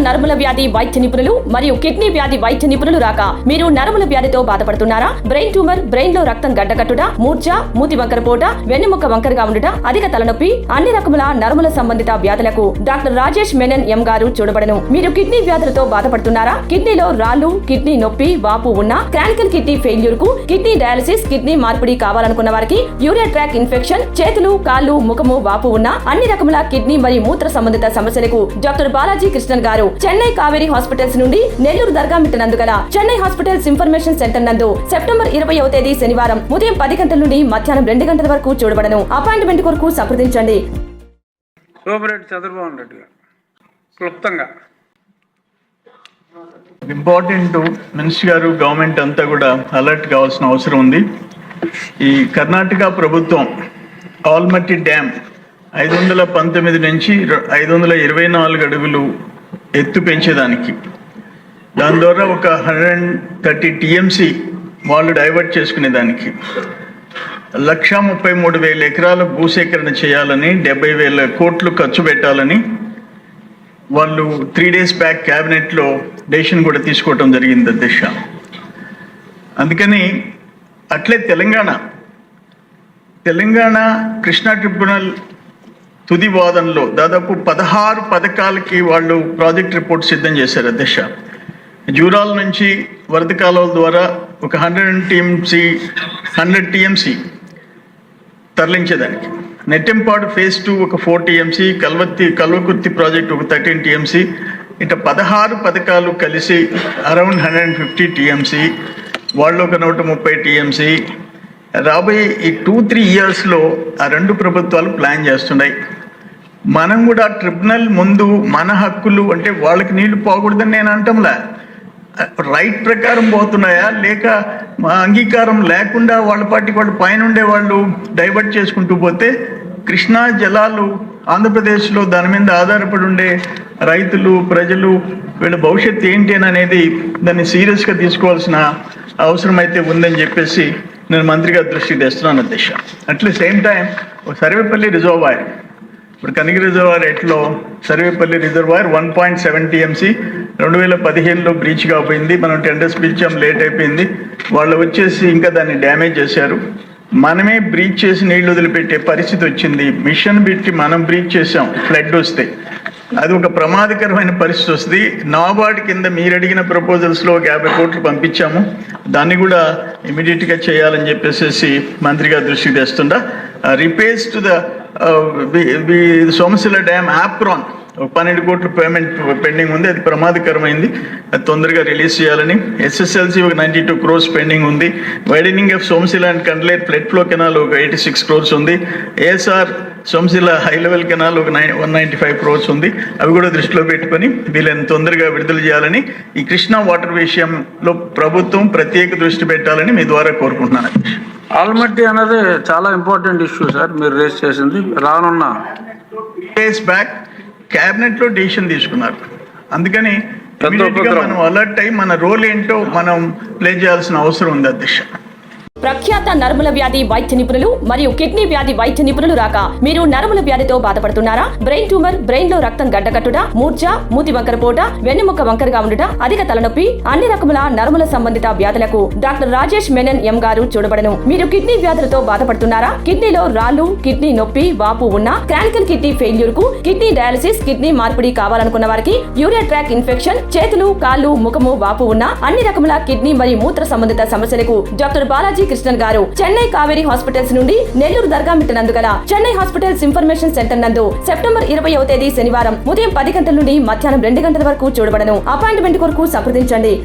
నరముల వ్యాధి వైద్య నిపుణులు మరియు కిడ్నీ వ్యాధి వైద్య నిపుణులు రాక మీరు నరముల వ్యాధితో బాధపడుతున్నారా? బ్రెయిన్ ట్యూమర్, బ్రెయిన్ లో రక్తం గడ్డకట్టుట, మూర్ఛ, మూతి వంకరపోట, వెన్నెముక వంకరగా ఉండుట, అధిక తలనొప్పి, అన్ని రకముల నరముల సంబంధిత వ్యాధులకు డాక్టర్ రాజేష్ మెనన్ ఎం గారు చూడబడను. మీరు కిడ్నీ వ్యాధులతో బాధపడుతున్నారా? కిడ్నీలో రాళ్లు, కిడ్నీ నొప్పి, వాపు ఉన్న, క్రానికల్ కిడ్నీ ఫెయిల్యూర్ కు, కిడ్నీ డయాలసిస్, కిడ్నీ మార్పిడి కావాలనుకున్న వారికి, యూరియా ట్రాక్ ఇన్ఫెక్షన్, చేతులు, కాళ్ళు, ముఖము వాపు ఉన్న, అన్ని రకముల కిడ్నీ మరియు మూత్ర సంబంధిత సమస్యలకు డాక్టర్ బాలాజీ కృష్ణన్ గారు చెన్నై కావేరీ హాస్పిటల్స్ నుండి నెల్లూరు దర్గా మిట్ట నందుగల చెన్నై హాస్పిటల్స్ ఇన్ఫర్మేషన్ సెంటర్ నందు సెప్టెంబర్ 20వ తేదీ శనివారం ఉదయం 10 గంటల నుండి మధ్యాహ్నం 2 గంటల వరకు చూడబడను. అపాయింట్మెంట్ కొరకు సంప్రదించండి. ఇంపార్టెంట్ మినిస్టర్ గారు, గవర్నమెంట్ అంతా కూడా అలర్ట్ కావాల్సిన అవసరం ఉంది. ఈ కర్ణాటక ప్రభుత్వం ఆల్మట్టి డ్యామ్ 519 నుంచి 524 అడుగులు ఎత్తు పెంచేదానికి, దాని ద్వారా ఒక 130 టీఎంసీ వాళ్ళు డైవర్ట్ చేసుకునేదానికి 1,33,000 ఎకరాల భూసేకరణ చేయాలని, 70,000 కోట్లు ఖర్చు పెట్టాలని వాళ్ళు 3 days బ్యాక్ క్యాబినెట్లో డెసిషన్ కూడా తీసుకోవటం జరిగింది అధ్యక్ష. అందుకని అట్లే తెలంగాణ కృష్ణా ట్రిబ్యునల్ తుది వాదనలో దాదాపు 16 పథకాలకి వాళ్ళు ప్రాజెక్ట్ రిపోర్ట్ సిద్ధం చేశారు అధ్యక్ష. జూరాల నుంచి వరద కాలువల ద్వారా ఒక 100 టీఎంసీ తరలించేదానికి, నెట్టెంపాడు ఫేజ్ 2 ఒక 4 టీఎంసీ, కల్వకుర్తి ప్రాజెక్ట్ ఒక 13 టీఎంసీ, ఇట్లా 16 పథకాలు కలిసి అరౌండ్ 150 టీఎంసీ, వాళ్ళు ఒక 130 టీఎంసీ. రాబోయే ఈ 2-3 ఇయర్స్లో ఆ రెండు ప్రభుత్వాలు ప్లాన్ చేస్తున్నాయి. మనం కూడా ట్రిబ్యునల్ ముందు మన హక్కులు అంటే వాళ్ళకి నీళ్లు పోకూడదని నేను అంటంలే, రైట్ ప్రకారం పోతున్నాయా లేక మా అంగీకారం లేకుండా వాళ్ళ పార్టీకి వాళ్ళు పైన ఉండే వాళ్ళు డైవర్ట్ చేసుకుంటూ పోతే కృష్ణా జలాలు ఆంధ్రప్రదేశ్లో దాని మీద ఆధారపడి ఉండే రైతులు, ప్రజలు, వీళ్ళ భవిష్యత్తు ఏంటి అనేది దాన్ని సీరియస్గా తీసుకోవాల్సిన అవసరం అయితే ఉందని చెప్పేసి నేను మంత్రి గారి దృష్టికి తెస్తున్నాను అధ్యక్ష. అట్లే సేమ్ టైం సర్వేపల్లి రిజర్వాయర్, ఇప్పుడు కనిగిరి రిజర్వాయర్ ఎట్లో సర్వేపల్లి రిజర్వాయర్ 1.7 టీఎంసీ 2015లో బ్రీచ్ కాపోయింది. మనం టెండర్స్ పిలిచాం, లేట్ అయిపోయింది. వాళ్ళు వచ్చేసి ఇంకా దాన్ని డ్యామేజ్ చేశారు. మనమే బ్రీచ్ చేసి నీళ్లు వదిలిపెట్టే పరిస్థితి వచ్చింది. మిషన్ పెట్టి మనం బ్రీచ్ చేసాం, ఫ్లడ్ వస్తే అది ఒక ప్రమాదకరమైన పరిస్థితి వస్తుంది. నాబార్డ్ కింద మీరు అడిగిన ప్రపోజల్స్లో 50 కోట్లు పంపించాము, దాన్ని కూడా ఇమీడియట్గా చేయాలని చెప్పేసి మంత్రి గారి దృష్టికి తెస్తుండ. Repairs to the Somasila dam apron 12 కోట్ల పేమెంట్ పెండింగ్ ఉంది, అది ప్రమాదకరమైంది, అది తొందరగా రిలీజ్ చేయాలని. SSLC ఒక 92 crores పెండింగ్ ఉంది. Widening of Somasila and Kandaleru flood flow canal ఒక 86 crores ఉంది. ASR Somasila high level canal ఒక 195 crores ఉంది. అవి కూడా దృష్టిలో పెట్టుకొని వీళ్ళని తొందరగా విడుదల చేయాలని, ఈ కృష్ణా వాటర్ విషయంలో ప్రభుత్వం ప్రత్యేక దృష్టి పెట్టాలని మీ ద్వారా కోరుకుంటున్నాను. ఆల్మట్టి అనేది చాలా ఇంపార్టెంట్ ఇష్యూ సార్, మీరు రేస్ చేసింది. రానున్న డేస్ బ్యాక్ క్యాబినెట్లో డెసిషన్ తీసుకున్నారు. అందుకని మనం అలర్ట్ అయ్యి మన రోల్ ఏంటో మనం ప్లే చేయాల్సిన అవసరం ఉంది అధ్యక్ష. ప్రఖ్యాత నరముల వ్యాధి వైద్య నిపుణులు మరియు కిడ్నీ వ్యాధి వైద్య నిపుణులు రాక మీరు నరముల వ్యాధితో బాధపడుతున్నారా? బ్రెయిన్ ట్యూమర్, బ్రెయిన్ లో రక్తం గడ్డకట్టుట, మూర్ఛ, మూతి వంకరపోట, వెన్నెముక వంకరగా ఉండుట, అధిక తలనొప్పి, అన్ని రకముల నరముల సంబంధిత వ్యాధులకు డాక్టర్ రాజేష్ మెనన్ ఎం గారు చూడబడను. మీరు కిడ్నీ వ్యాధులతో బాధపడుతున్నారా? కిడ్నీలో రాళ్లు, కిడ్నీ నొప్పి, వాపు ఉన్న, క్రానికల్ కిడ్నీ ఫెయిల్యూర్ కు, కిడ్నీ డయాలసిస్, కిడ్నీ మార్పిడి కావాలనుకున్న వారికి, యూరియా ట్రాక్ ఇన్ఫెక్షన్, చేతులు, కాళ్ళు, ముఖము వాపు ఉన్న, అన్ని రకముల కిడ్నీ మరియు మూత్ర సంబంధిత సమస్యలకు డాక్టర్ బాలాజీ కృష్ణన్ గారు చెన్నై కావేరీ హాస్పిటల్స్ నుండి నెల్లూరు దర్గా మిట్ట నందుగల చెన్నై హాస్పిటల్స్ ఇన్ఫర్మేషన్ సెంటర్ నందు సెప్టెంబర్ 20వ తేదీ శనివారం ఉదయం 10 గంటల నుండి మధ్యాహ్నం 2 గంటల వరకు చూడబడను. అపాయింట్మెంట్ కొరకు సంప్రదించండి.